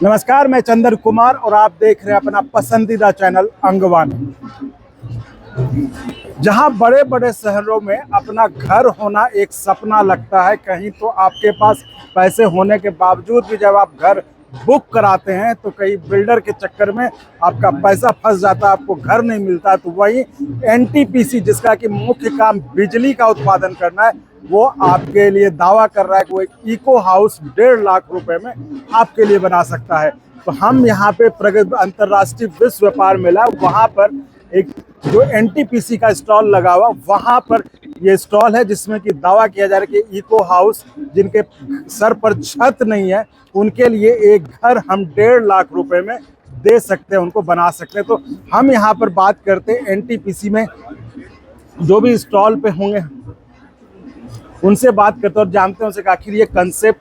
नमस्कार, मैं चंदन कुमार और आप देख रहे हैं अपना पसंदीदा चैनल अंगवानी। जहां बड़े बड़े शहरों में अपना घर होना एक सपना लगता है, कहीं तो आपके पास पैसे होने के बावजूद भी जब आप घर बुक कराते हैं तो कई बिल्डर के चक्कर में आपका पैसा फंस जाता है, आपको घर नहीं मिलता। तो वही एनटीपीसी, जिसका कि मुख्य काम बिजली का उत्पादन करना है, वो आपके लिए दावा कर रहा है कि वो एक इको हाउस 1.5 लाख रुपए में आपके लिए बना सकता है। तो हम यहाँ पे प्रगति अंतर्राष्ट्रीय विश्व व्यापार मेला, वहाँ पर एक जो एनटीपीसी का स्टॉल लगा हुआ, वहाँ पर ये स्टॉल है जिसमें कि दावा किया जा रहा है कि इको हाउस जिनके सर पर छत नहीं है उनके लिए एक घर हम 1.5 लाख रुपए में दे सकते हैं, उनको बना सकते हैं। तो हम यहाँ पर बात करते हैं एनटीपीसी में जो भी स्टॉल पे होंगे उनसे बात करते हैं और जानते हैं उनसे कि आखिर ये कंसेप्ट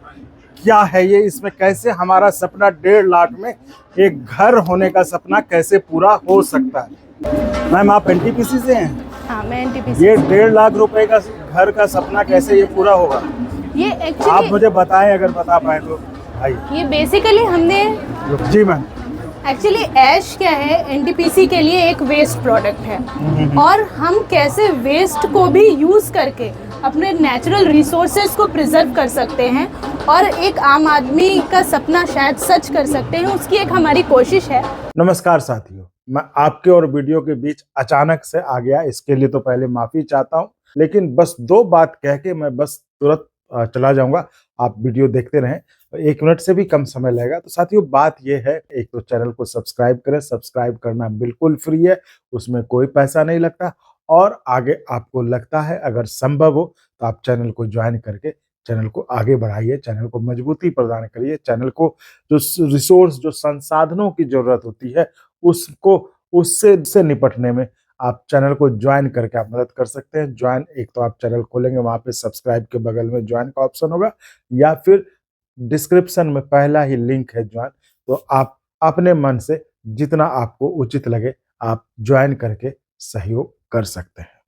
क्या है, ये इसमें कैसे हमारा सपना 1.5 लाख में एक घर होने का सपना कैसे पूरा हो सकता है। मैम, आप एनटीपीसी से हैं? हाँ, मैं एनटीपीसी। ये 1.5 लाख रुपए का घर का सपना कैसे ये पूरा होगा, ये एक्चुअली आप मुझे बताएं, अगर बता पाए तो। ये बेसिकली हमने जी मैम। एक्चुअली ऐश क्या है, एनटीपीसी के लिए एक वेस्ट प्रोडक्ट है और हम कैसे वेस्ट को भी यूज़ करके अपने नेचुरल रिसोर्सेज को प्रिजर्व कर सकते हैं और एक आम आदमी का सपना शायद सच कर सकते हैं, उसकी एक हमारी कोशिश है। नमस्कार साथियों, मैं आपके और वीडियो के बीच अचानक से आ गया, इसके लिए तो पहले माफी चाहता हूं, लेकिन बस 2 बात कह के मैं बस तुरंत चला जाऊंगा। आप वीडियो देखते रहें, 1 मिनट से भी कम समय लगेगा। तो साथियों, बात यह है, एक तो चैनल को सब्सक्राइब करें, सब्सक्राइब करना बिल्कुल फ्री है, उसमें कोई पैसा नहीं लगता। और आगे आपको लगता है अगर संभव हो तो आप चैनल को ज्वाइन करके चैनल को आगे बढ़ाइए, चैनल को मजबूती प्रदान करिए, चैनल को जो रिसोर्स, जो संसाधनों की जरूरत होती है उसको उससे निपटने में आप चैनल को ज्वाइन करके आप मदद कर सकते हैं। ज्वाइन, एक तो आप चैनल खोलेंगे, वहां पे सब्सक्राइब के बगल में ज्वाइन का ऑप्शन होगा, या फिर डिस्क्रिप्शन में पहला ही लिंक है ज्वाइन। तो आप अपने मन से जितना आपको उचित लगे आप ज्वाइन करके सहयोग कर सकते हैं।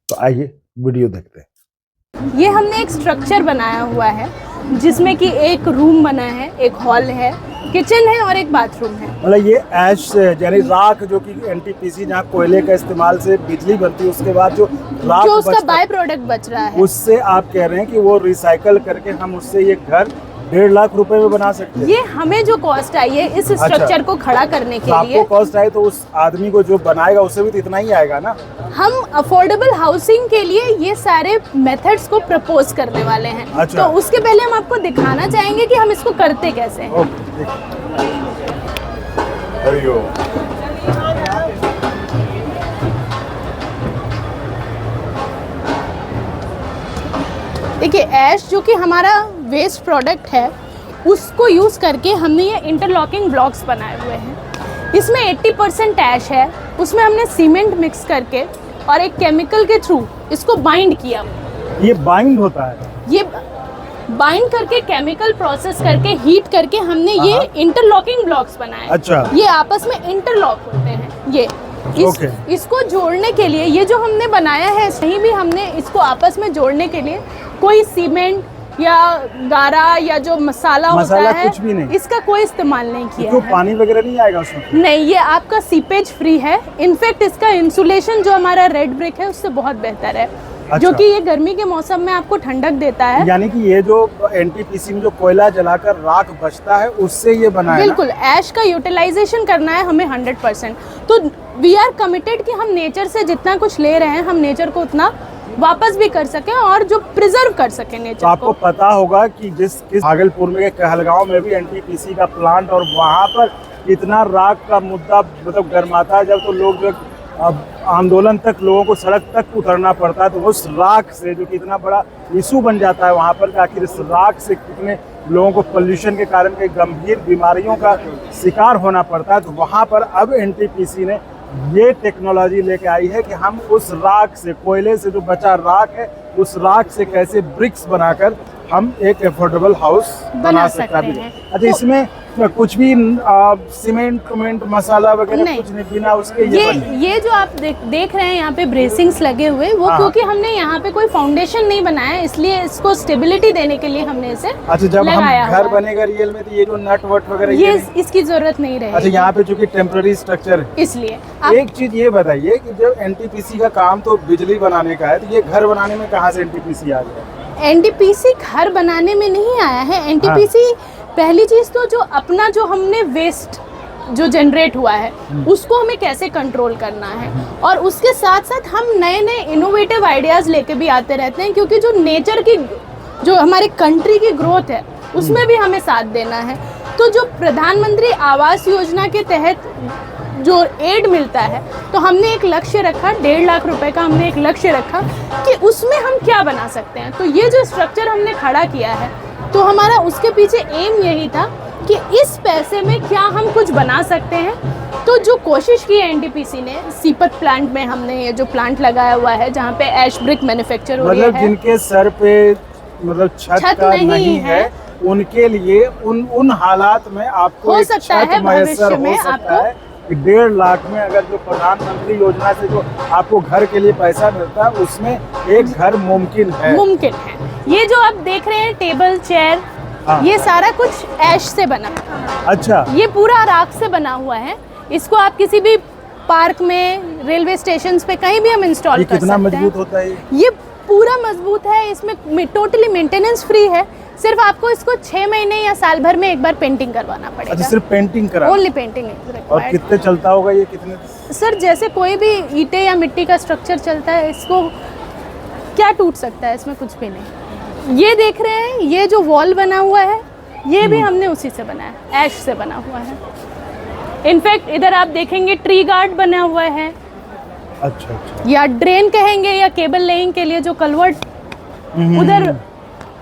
तो आइए वीडियो देखते हैं। ये हमने एक स्ट्रक्चर बनाया हुआ है जिसमें कि एक रूम बना है, एक हॉल है, किचन है और एक बाथरूम है। मतलब ये ऐश यानी राख, जो कि एनटीपीसी जहाँ कोयले का इस्तेमाल से बिजली बनती है, उसके बाद जो राख जो उसका बाय प्रोडक्ट बच रहा है, उससे आप कह रहे हैं कि वो रिसाइकल करके हम उससे ये घर 1.5 लाख रुपए में बना सकते हैं। ये हमें जो कॉस्ट आई है इस स्ट्रक्चर को खड़ा करने के लिए, आपको कॉस्ट आए तो उस आदमी को जो बनाएगा उससे भी तो इतना ही आएगा ना। हम अफोर्डेबल हाउसिंग के लिए ये सारे मेथड्स को प्रपोज करने वाले हैं। अच्छा। तो उसके पहले हम आपको दिखाना चाहेंगे कि हम इसको करते कैसे हैं। देखिए, ऐश जो कि हमारा वेस्ट प्रोडक्ट है उसको यूज़ करके हमने ये इंटरलॉकिंग ब्लॉक्स बनाए हुए हैं। इसमें 80% ऐश है, उसमें हमने सीमेंट मिक्स करके और एक केमिकल के थ्रू इसको बाइंड किया। ये बाइंड होता है? ये बाइंड करके केमिकल प्रोसेस करके हीट करके हमने ये इंटरलॉकिंग ब्लॉक्स बनाए। अच्छा। ये आपस में इंटरलॉक होते हैं। ये इसको जोड़ने के लिए ये जो हमने बनाया है, सही भी हमने इसको आपस में जोड़ने के लिए कोई सीमेंट या गारा या जो मसाला होता है कुछ भी नहीं, इसका कोई इस्तेमाल नहीं किया है। है। पानी वगैरह नहीं आएगा उसमें? नहीं, ये आपका सीपेज फ्री है। इनफैक्ट इसका इंसुलेशन जो हमारा रेड ब्रिक है उससे बहुत बेहतर है। अच्छा। जो कि ये गर्मी के मौसम में आपको ठंडक देता है। यानी कि ये जो एनटीपीसी में जो कोयला जलाकर राख बचता है उससे ये बना है। बिल्कुल, ऐश का यूटिलाइजेशन करना है हमें 100%। तो वी आर कमिटेड कि हम नेचर से जितना कुछ ले रहे हैं हम नेचर को उतना वापस भी कर सके और जो प्रिजर्व कर सके नेचर को। आपको पता होगा कि किस भागलपुर में कहलगांव में भी एनटीपीसी का प्लांट, और वहाँ पर इतना राख का मुद्दा मतलब गर्माता है जब, तो लोग जो आंदोलन तक, लोगों को सड़क तक उतरना पड़ता है। तो उस राख से जो कि इतना बड़ा इशू बन जाता है वहाँ पर, आखिर इस राख से कितने लोगों को पोल्यूशन के कारण कई गंभीर बीमारियों का शिकार होना पड़ता है। तो वहाँ पर अब एनटीपीसी ने ये टेक्नोलॉजी लेके आई है कि हम उस राख से, कोयले से जो बचा राख है, उस राख से कैसे ब्रिक्स बनाकर हम एक अफोर्डेबल हाउस बना सकते हैं। अच्छा, इसमें इसमें कुछ भी सीमेंट मसाला वगैरह नहीं। कुछ नहीं, बिना उसके ये बने। ये जो आप देख रहे हैं यहाँ पे ब्रेसिंग्स लगे हुए, वो हाँ। क्योंकि हमने यहाँ पे कोई फाउंडेशन नहीं बनाया है, इसलिए इसको स्टेबिलिटी देने के लिए हमने इसे अच्छा, जब हम लगाया घर हुआ है। बनेगा रियल में तो ये जो नट वट वगैरह ये नहीं? इसकी जरूरत नहीं अच्छा, रहेगी, यहाँ पे चूंकि टेम्पररी स्ट्रक्चर है। इसलिए आप एक चीज ये बताइए कि जब एनटीपीसी का काम तो बिजली बनाने का है, तो ये घर बनाने में कहाँ से एनटीपीसी आ गया? एनटीपीसी घर बनाने में नहीं आया है। एनटीपीसी पहली चीज तो जो अपना जो हमने वेस्ट जो जनरेट हुआ है उसको हमें कैसे कंट्रोल करना है, और उसके साथ साथ हम नए नए इनोवेटिव आइडियाज़ लेके भी आते रहते हैं, क्योंकि जो नेचर की जो हमारे कंट्री की ग्रोथ है उसमें भी हमें साथ देना है। तो जो प्रधानमंत्री आवास योजना के तहत जो एड मिलता है, तो हमने एक लक्ष्य रखा, 1.5 लाख रुपए का हमने एक लक्ष्य रखा कि उसमें हम क्या बना सकते हैं। तो ये जो स्ट्रक्चर हमने खड़ा किया है, तो हमारा उसके पीछे एम यही था कि इस पैसे में क्या हम कुछ बना सकते हैं। तो जो कोशिश की है एनटीपीसी ने, सीपत प्लांट में हमने ये जो प्लांट लगाया हुआ है जहाँ पे ऐश ब्रिक मैन्युफैक्चर हो रही मतलब है, जिनके सर पे मतलब छत का नहीं है, उनके लिए उन हालात में आपको हो एक सकता छत है मयस्सर भविष्य में हो सकता आपको है कि 1.5 लाख में अगर जो प्रधानमंत्री योजना से जो आपको घर के लिए पैसा मिलता है, उसमें एक घर मुमकिन है। मुमकिन है। ये जो आप देख रहे हैं टेबल चेयर, हाँ। ये सारा कुछ ऐश से बना है। अच्छा, ये पूरा राख से बना हुआ है। इसको आप किसी भी पार्क में, रेलवे स्टेशन पे कहीं भी हम इंस्टॉल ये कर कितना सकते हैं। मजबूत होता है? ये पूरा मजबूत है, इसमें टोटली मेंटेनेंस फ्री है। सिर्फ आपको इसको 6 महीने या साल भर में एक बार पेंटिंग करवाना पड़ेगा। अच्छा, सिर्फ पेंटिंग करा? ओनली पेंटिंग इज और रिक्वायर्ड। कितने चलता होगा ये, कितने? सर जैसे कोई भी ईंटें या मिट्टी का स्ट्रक्चर चलता है, इसको क्या टूट सकता है, इसमें कुछ भी नहीं। ये देख रहे हैं, ये जो वॉल बना हुआ है, ये भी हमने उसी से बनाया, ऐश से बना हुआ है। इनफैक्ट इधर आप देखेंगे ट्री गार्ड बना हुआ है, अच्छा अच्छा, या ड्रेन कहेंगे, या केबल लेइंग के लिए जो कलवर्ट, उधर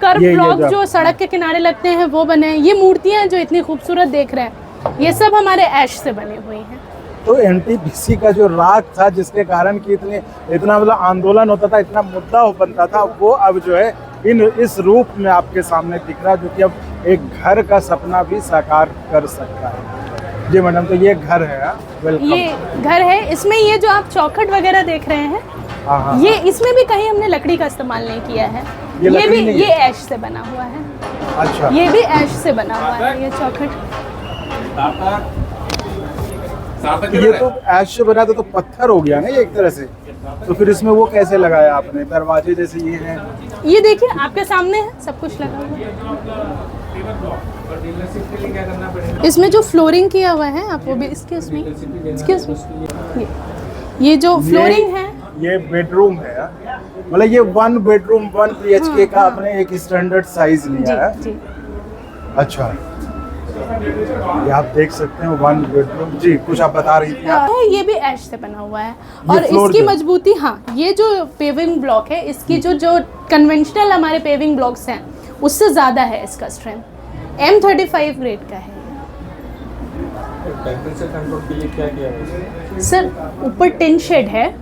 कर्व ये ब्लॉक जो जो सड़क के किनारे लगते हैं वो बने हैं। ये मूर्तियां जो इतनी खूबसूरत देख रहे हैं, ये सब हमारे ऐश से बनी हुई हैं। तो एनटीपीसी का जो राग था, जिसके कारण कि इतना मतलब आंदोलन होता था, इतना मुद्दा बनता था, वो अब जो है इस रूप में आपके सामने दिख रहा है, जो कि अब एक घर का सपना भी साकार कर सकता है। जी मैडम, तो ये घर है। हाँ? वेलकम। ये घर है। इसमें ये जो आप चौखट वगैरह देख रहे हैं, हाँ हाँ, ये इसमें भी कहीं हमने लकड़ी का इस्तेमाल नहीं किया है। ये ये लकड़ी भी नहीं ये है? ऐश से बना हुआ है। अच्छा, ये भी ऐश से बना हुआ है, ये चौखट। ये तो ऐश से बना तो पत्थर हो गया ना ये एक तरह से। तो फिर इसमें वो कैसे लगाया आपने? दरवाजे जैसे ये हैं। ये देखिए आपके सामने है, सब कुछ लगा हुआ है। इसमें जो फ्लोरिंग किया हुआ है, आप वो भी excuse me, ये जो फ्लोरिंग है, ये बेडरूम है। हाँ? मतलब ये 1 बेडरूम 1 BHK का आपने एक स्टैंडर्ड साइज लिया है। जी जी। अच्छा, ये आप देख सकते हैं 1 बेडरूम। जी, कुछ आप बता रही थी आप? ये भी ऐश से बना हुआ है, और फ्लोर इसकी जो- मजबूती, हाँ, ये जो पेविंग ब्लॉक है, इसकी जो कन्वेंशनल हमारे पेविंग ब्लॉक्स हैं उससे ज़्यादा है इसका स्ट्रेंथ। M35 ग्रेड का है। टेम्परेचर कंट्रोल के लिए क्या किया है? सर ऊपर टिन शेड है।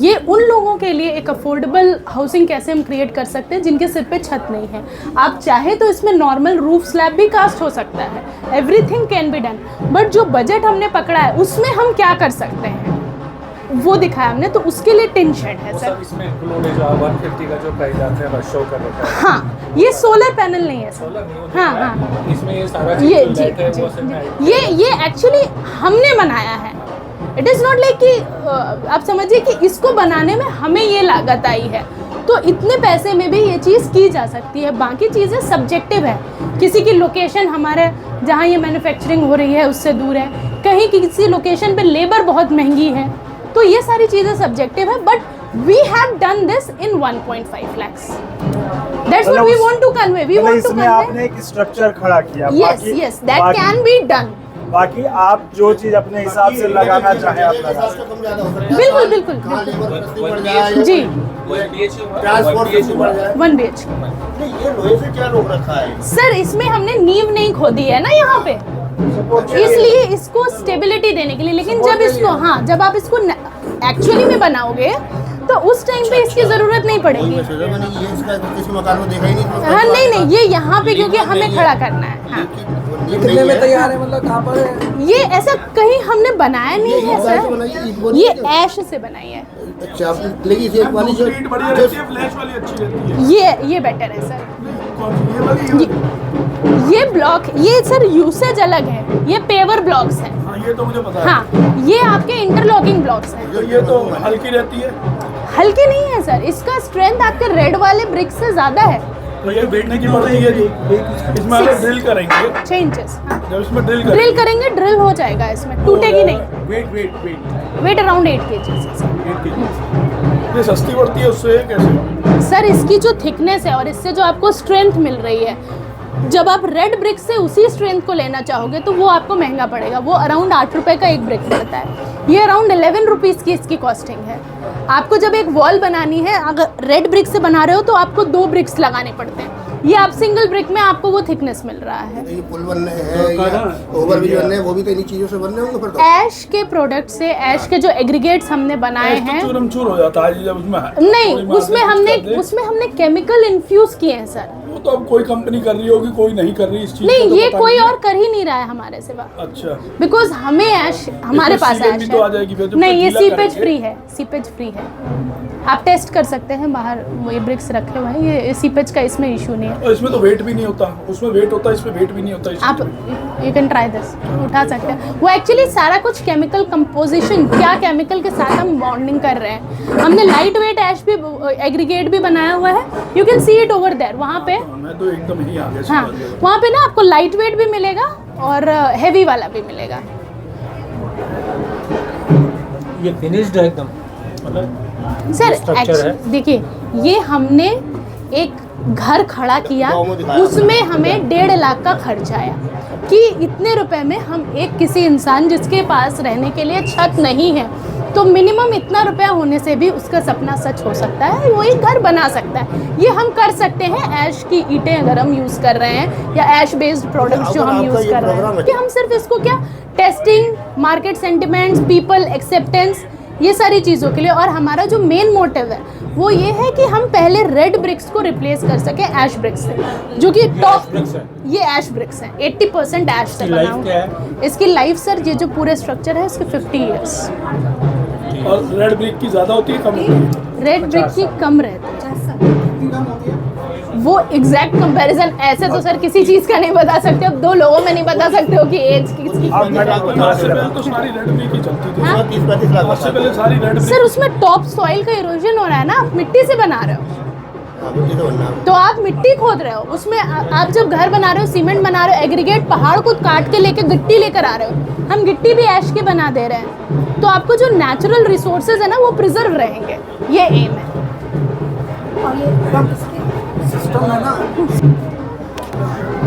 ये उन लोगों के लिए एक अफोर्डेबल हाउसिंग कैसे हम क्रिएट कर सकते हैं जिनके सिर पे छत नहीं है। आप चाहे तो इसमें नॉर्मल रूफ स्लैब भी कास्ट हो सकता है, everything can be done, but जो बजट हमने पकड़ा है उसमें हम क्या कर सकते हैं वो दिखाया हमने, तो उसके लिए टिन शेड है वो सर। सब इसमें इंक्लूड है जो 150 का जो प्राइस आपने बस शो कर रखा है। हाँ, ये सोलर पैनल नहीं है सर। सोलर नहीं होता हाँ, है। हाँ। इसमें ये सारा ये चीज जी लाइट है जी वो सब में जी। ये एक्चुअली हमने बनाया है। इट इज़ नॉट लाइक कि आप समझिए कि इसको बनाने में हमें ये लागत आई है, तो इतने पैसे में भी ये चीज़ की जा सकती है। बाकी चीज़ें सब्जेक्टिव है, किसी की लोकेशन हमारे जहाँ ये मैन्युफैक्चरिंग हो रही है उससे दूर है, कहीं किसी लोकेशन पे लेबर बहुत महंगी है, तो ये सारी चीज़ें सब्जेक्टिव है, but we have done this in 1.5 lakhs. That's what we want to convey. We मतलब want to इसमें convey. आपने एक स्ट्रक्चर खड़ा किया। Yes, yes, that can be done. बाकी आप जो चीज अपने हिसाब से लगाना चाहें आप लगा सकते हैं। बिल्कुल बिल्कुल बिल्कुल। जी, 1 BHK। ये लोहे से क्या रोक रखा है? सर इसमें हमने नींव नहीं खोदी है ना यहाँ पे, इसलिए इसको स्टेबिलिटी देने के लिए। लेकिन जब इसको, हाँ, जब आप इसको एक्चुअली में बनाओगे तो उस टाइम पे इसकी ज़रूरत नहीं पड़ेगी। मैं सोचा मैंने ये इसका किसी मकान में देखा ही नहीं। हाँ नहीं, ये यहाँ पे क्योंकि हमें खड़ा करना है। हाँ कितने में तैयार है, मतलब कहाँ पर है? ये ऐसा कहीं हमने बनाया नहीं है सर, ये ऐश से बनाई है। अच्छा, लेकिन इसे एक वाली जो फ्लैश वाली अच्छी रहती है। ये बेटर है सर। कौन सी, ये वाली? ये ब्लॉक, ये सर यूसेज अलग है, ये पेवर ब्लॉक्स हैं। हाँ, ये तो मुझे पता है। हाँ, ये आपके इंटरलॉकिंग ब्लॉक्स हैं। तो ये तो हल्की रहती है। हल्के नहीं है सर, इसका स्ट्रेंथ आपके रेड वाले ब्रिक्स से ज़्यादा है। तो ये बैठने की पड़ती है जी। इसमें अगर ड्रिल करेंगे, 6 इंचेस। जब इसमें ड्रिल करेंगे, ड्रिल हो जाएगा, इसमें टूटेगी नहीं। Weight weight around 8 kg। ये सस्ती पड़ती है उससे कैसे? सर इसकी जो थिकनेस है और इससे जो आपको स्ट्रेंथ मिल रही है, जब आप रेड ब्रिक से उसी स्ट्रेंथ को लेना चाहोगे तो वो आपको महंगा पड़ेगा। वो अराउंड 8 रुपये का एक ब्रिक पड़ता है, ये अराउंड 11 रुपीज़ की इसकी कॉस्टिंग है। आपको जब एक वॉल बनानी है, अगर रेड ब्रिक से बना रहे हो तो आपको 2 ब्रिक्स लगाने पड़ते हैं। ये आप सिंगल ब्रिक में आपको वो थिकनेस मिल रहा है। ये पुल बनने हैं या ओवरब्रिज बनने हैं, वो भी तो इन्हीं चीजों से बनने होंगे फिर तो। ऐश के प्रोडक्ट से, ऐश के जो एग्रीगेट्स हमने बनाए हैं, चूर हो जाता है जब उसमें नहीं, उसमें हमने केमिकल इन्फ्यूज किए हैं सर। वो तो अब कोई कंपनी कर रही होगी, कोई नहीं कर रही इस चीज नहीं, का तो ये पता कोई नहीं। और कर ही नहीं रहा है हमारे सिवा। अच्छा, बिकॉज हमें ऐश, हमारे इसमें पास सीलिंग ऐश भी तो आ है। जाएगी फिर जब नहीं, ये गीला सीपेज करेंगे। फ्री है, सीपेज फ्री है। आप टेस्ट कर सकते हैं, बाहर वो ये ब्रिक्स रखे हुए हैं, ये सीपेज का इसमें इशू नहीं है। और इसमें तो वेट भी नहीं होता, उसमें वेट होता है, इसमें वेट भी नहीं होता। आप यू कैन ट्राई दिस, उठा सकते हैं। वो एक्चुअली सारा कुछ केमिकल कंपोजिशन, क्या केमिकल के साथ हम बॉन्डिंग कर रहे हैं। हमने लाइट वेट ऐश भी, एग्रीगेट भी बनाया हुआ है। You can see it over there, वहाँ पे। मैं तो एकदम ही आ गया। हाँ, वहाँ पे ना आपको लाइट वेट भी मिलेगा और हैवी वाला भी मिलेगा। ये फिनिश्ड है एकदम, मतलब सर स्ट्रक्चर है। देखिए, ये हमने एक घर खड़ा किया, उसमें हमें 1.5 लाख का खर्च आया कि इतने रुपए में हम एक किसी इंसान जिसके पास रहने के लिए छत नहीं है, तो मिनिमम इतना रुपया होने से भी उसका सपना सच हो सकता है, वही घर बना सकता है। ये हम कर सकते हैं ऐश की ईंटें अगर हम यूज़ कर रहे हैं, या ऐश बेस्ड प्रोडक्ट्स जो हम यूज़ कर रहे हैं, कि हम सिर्फ इसको क्या testing, market sentiments, people acceptance, ये सारी चीज़ों के लिए। और हमारा जो मेन मोटिव है वो ये है कि हम पहले रेड ब्रिक्स को रिप्लेस कर सकें ऐश ब्रिक्स से, जो कि टॉप, ये ऐश ब्रिक्स हैं, 80% ऐश से बना लाइफ क्या हुआ। है? इसकी लाइफ सर, ये जो पूरे स्ट्रक्चर है इसके 50 ईयर्स। और रेड ब्रिक की ज्यादा होती है, कम होती है? रेड ब्रिक की कम रहती है। वो एग्जैक्ट कंपैरिजन ऐसे तो सर किसी चीज़ का नहीं बता सकते, अब 2 लोगों में नहीं बता सकते हो कि एज किसकी। आज से पहले तो सारी रेड ब्रिक ही चलती थी। हाँ? 30-35 लाख आज से पहले सारी रेड ब्रिक। सर उसमें टॉप सॉइल का इरोजन हो रहा है ना, आप मिट्टी से बना रहे हो, मिट्टी से बनना है। तो आप मिट्टी खोद रहे हो उसमें। आप जब घर बना रहे हो, सीमेंट बना रहे हो, एग्रीगेट पहाड़ को काट के लेके गिट्टी लेकर आ रहे हो, हम गिट्टी भी ऐश के बना दे रहे हैं, तो आपको जो नेचुरल रिसोर्सेज है ना वो प्रिजर्व रहेंगे, ये एम है। सिस्टम है ना।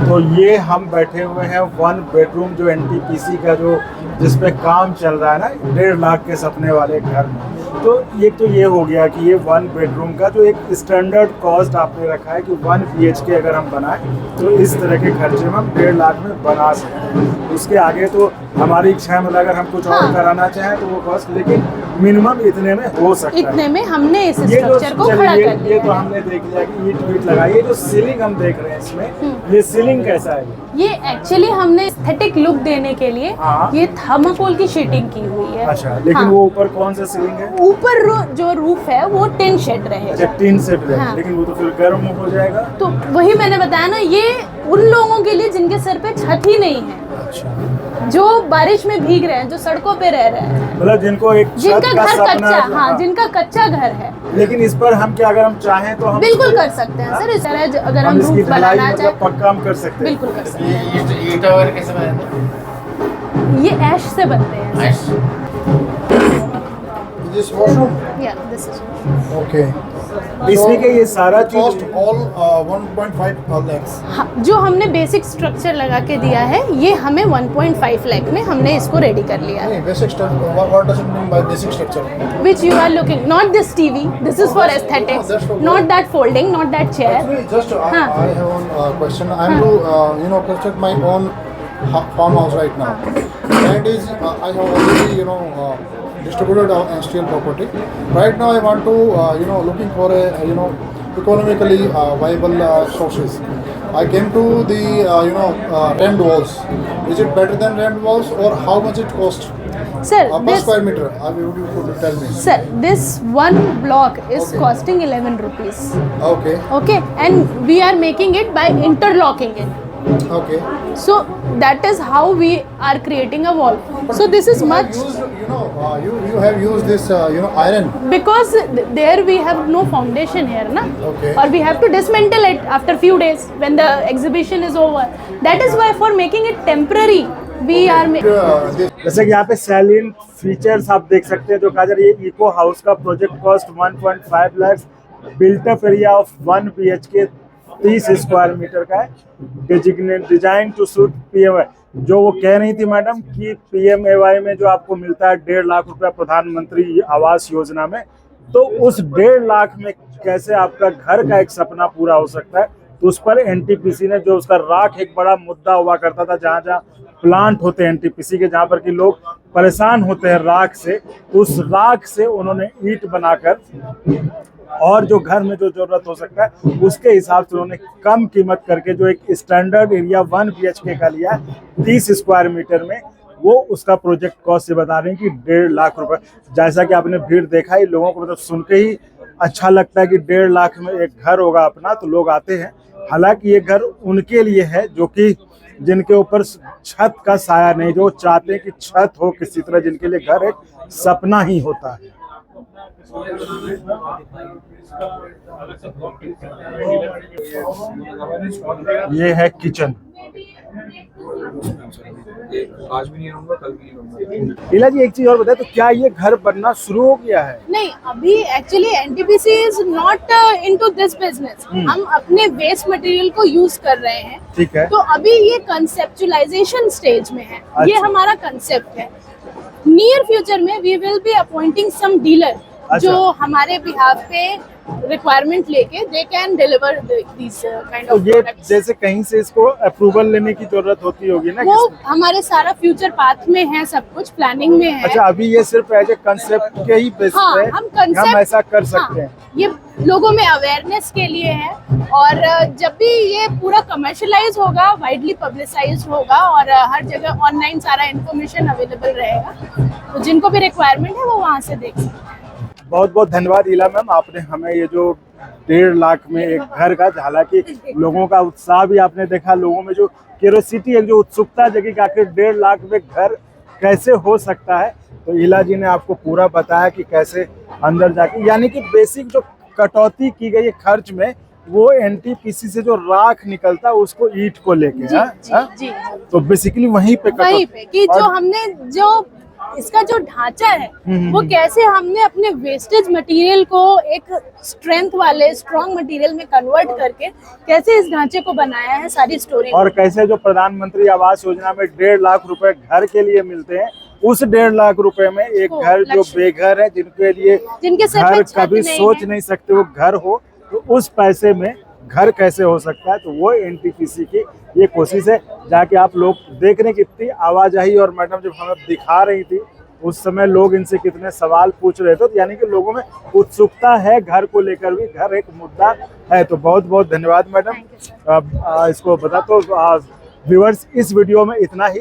तो ये हम बैठे हुए हैं 1 बेडरूम जो एनटीपीसी का जो जिस पे काम चल रहा है ना, 1.5 लाख के सपने वाले घर में। तो ये हो गया कि ये 1 बेडरूम का जो एक स्टैंडर्ड कॉस्ट आपने रखा है कि 1 BHK अगर हम बनाएं तो इस तरह के खर्चे में हम 1.5 लाख में बना सकते हैं। उसके आगे तो हमारी इच्छा है, मतलब अगर हम कुछ और हाँ। कराना चाहें तो वो कॉस्ट, लेकिन मिनिमम इतने में हो सकता है। इतने में हमने इस ये जो स्ट्रक्चर को खड़ा कर ये लिया तो है। हमने देख लिया कि ईंट वीट लगाई। ये जो सीलिंग हम देख रहे हैं इसमें, ये सीलिंग कैसा है? ये एक्चुअली हमने एस्थेटिक लुक देने के लिए हाँ। ये थर्माकोल की शीटिंग की हुई है। अच्छा, लेकिन हाँ। वो ऊपर कौन सा सीलिंग है? ऊपर जो रूफ है वो टिन शेड रहेगा। अच्छा, टीन सेट है। हाँ। लेकिन वो तो फिर गर्म हो जाएगा। तो वही मैंने बताया ना, ये उन लोगों के लिए जिनके सर पे छत ही नहीं है, अच्छा, जो बारिश में भीग रहे हैं, जो सड़कों पे रह रहे हैं, मतलब जिनको एक छत जिनका का घर सपना कच्चा, है, हाँ, जिनका कच्चा घर है, लेकिन इस पर हम क्या, अगर हम चाहें तो हम बिल्कुल कर सकते हैं सर। इस तरह अगर हम इसकी रूफ ढलाई बनाना मतलब चाहें, पक्का हम कर सकते हैं। बिल्कुल कर सकते हैं। ये ईंट वगैरह कैसे बनाते ये ऐश से बनते हैं। हैं? This washroom या दिस इज ओके, इसमें के ये सारा cost चीज all 1.5 lakhs. जो हमने बेसिक स्ट्रक्चर लगा के दिया है, ये हमें 1.5 लाख में हमने इसको रेडी कर लिया है। नहीं, basic structure. What does it mean by basic structure? Which you are looking, not this TV, this is for aesthetics, that's for- not that folding, not that chair. Actually, just हाँ. I have one question. I'm to construct my own farmhouse right now. And is I have already distributed industrial property. Right now, I want to looking for a economically viable sources. I came to the rammed walls. Is it better than rammed walls, or how much it cost Sir, per this square meter? Would you could tell me? sir, this one block is Okay. costing 11 rupees. Okay. Okay, and we are making it by interlocking it. Okay. So that is how we are creating a wall. So this is You have much used, you have used this iron. because there we have no foundation here, na? Okay. Or we have to dismantle it after few days when the exhibition is over. That is why for making it temporary, we are This जैसे कि यहाँ पे salient features आप देख सकते हैं जो कहा जा रहा है, ये इको हाउस का project cost 1.5 lakh, built up area of 1 BHK 30 square metre का है, designate design to suit PMAY। जो वो कह रही थी मैडम कि PMAY में जो आपको मिलता है 1.5 लाख रुपया प्रधानमंत्री आवास योजना में, तो उस 1.5 लाख में कैसे आपका घर का एक सपना पूरा हो सकता है। तो उस पर NTPC ने जो उसका राख एक बड़ा मुद्दा हुआ करता था, जहाँ जहाँ प्लांट होते हैं NTPC के, जहाँ पर कि लोग परेशान होते हैं राख से, तो उस राख से उन्होंने ईंट बनाकर और जो घर में जो जरूरत हो सकता है उसके हिसाब से उन्होंने कम कीमत करके जो एक स्टैंडर्ड एरिया 1 BHK का लिया 30 स्क्वायर मीटर में, वो उसका प्रोजेक्ट कॉस्ट से बता रहे हैं कि 1.5 लाख रुपए। जैसा कि आपने भीड़ देखा ही, लोगों को मतलब सुन के ही अच्छा लगता है कि 1.5 लाख में एक घर होगा अपना, तो लोग आते हैं। हालांकि ये घर उनके लिए है जो कि जिनके ऊपर छत का साया नहीं, जो चाहते हैं कि छत हो किसी तरह, जिनके लिए घर एक सपना ही होता है। ये है किचन। आज भी नहीं रहूंगा, कल भी नहीं रहूंगा। लीला जी, एक चीज और बताए, तो क्या ये घर बनना शुरू हो गया है? नहीं, अभी actually NTPC is not into this business. हम अपने वेस्ट मटेरियल को यूज कर रहे हैं। ठीक है। तो अभी ये कंसेप्चुलाइजेशन स्टेज में है। ये अच्छा। हमारा कंसेप्ट है। नियर फ्यूचर में we will be appointing some dealer जो हमारे बिहाफ पे रिक्वायरमेंट लेके they can deliver this kind तो ऑफ ये प्रोडक्ट्स। जैसे कहीं से इसको अप्रूवल लेने की जरूरत होती होगी ना? वो हमारे सारा फ्यूचर पाथ में है, सब कुछ प्लानिंग में है। अच्छा, अभी ये सिर्फ एज ए कंसेप्ट के ही बेस हाँ, पे हम concept- हम ऐसा कर सकते हैं। ये लोगों में अवेयरनेस के लिए है, और जब भी ये पूरा कमर्शलाइज होगा, वाइडली पब्लिसाइज होगा, और हर जगह ऑनलाइन सारा इन्फॉर्मेशन अवेलेबल रहेगा, तो जिनको भी रिक्वायरमेंट है वो वहाँ से देख सकते हैं। बहुत बहुत धन्यवाद ईला मैम, आपने हमें ये जो 1.5 लाख में एक घर का, हालांकि लोगों का उत्साह भी आपने देखा, लोगों में जो क्यूरियोसिटी है, जो उत्सुकता जगी कि आखिर 1.5 लाख में घर कैसे हो सकता है, तो ईला जी ने आपको पूरा बताया कि कैसे अंदर जाके, यानी कि बेसिक जो कटौती की गई है खर्च में, वो NTPC से जो राख निकलता है उसको ईंट को लेके, जी, हाँ? जी, हाँ? जी। तो बेसिकली वहीं पे वहीं पे कि और- जो हमने जो इसका जो ढांचा है वो कैसे हमने अपने वेस्टेज मटेरियल को एक स्ट्रेंथ वाले स्ट्रॉन्ग मटेरियल में कन्वर्ट करके कैसे इस ढांचे को बनाया है, सारी स्टोरी। और कैसे जो प्रधानमंत्री आवास योजना में 1.5 लाख रुपए घर के लिए मिलते हैं, उस 1.5 लाख रुपए में एक हो, घर जो लक्ष्य। बेघर है, जिनके लिए जिनके सिर पे घर छत कभी नहीं सोच है। नहीं सकते वो घर हो, तो उस पैसे में घर कैसे हो सकता है, तो वो NTPC की ये कोशिश है। जाके आप लोग देख रहे हैं कितनी आवाजाही, और मैडम जब हमें दिखा रही थी उस समय लोग इनसे कितने सवाल पूछ रहे थे, तो यानी कि लोगों में उत्सुकता है घर को लेकर भी, घर एक मुद्दा है। तो बहुत बहुत धन्यवाद मैडम। इसको बता तो व्यूअर्स, इस वीडियो में इतना ही।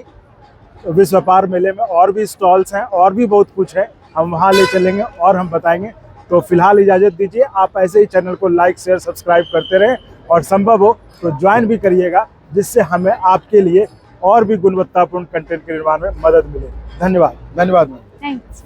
विश्व व्यापार मेले में और भी स्टॉल्स हैं, और भी बहुत कुछ है, हम वहाँ ले चलेंगे और हम बताएंगे। तो फिलहाल इजाज़त दीजिए, आप ऐसे ही चैनल को लाइक शेयर सब्सक्राइब करते रहें, और संभव हो तो ज्वाइन भी करिएगा, जिससे हमें आपके लिए और भी गुणवत्तापूर्ण कंटेंट के निर्माण में मदद मिले। धन्यवाद। धन्यवाद मैम। थैंक्स।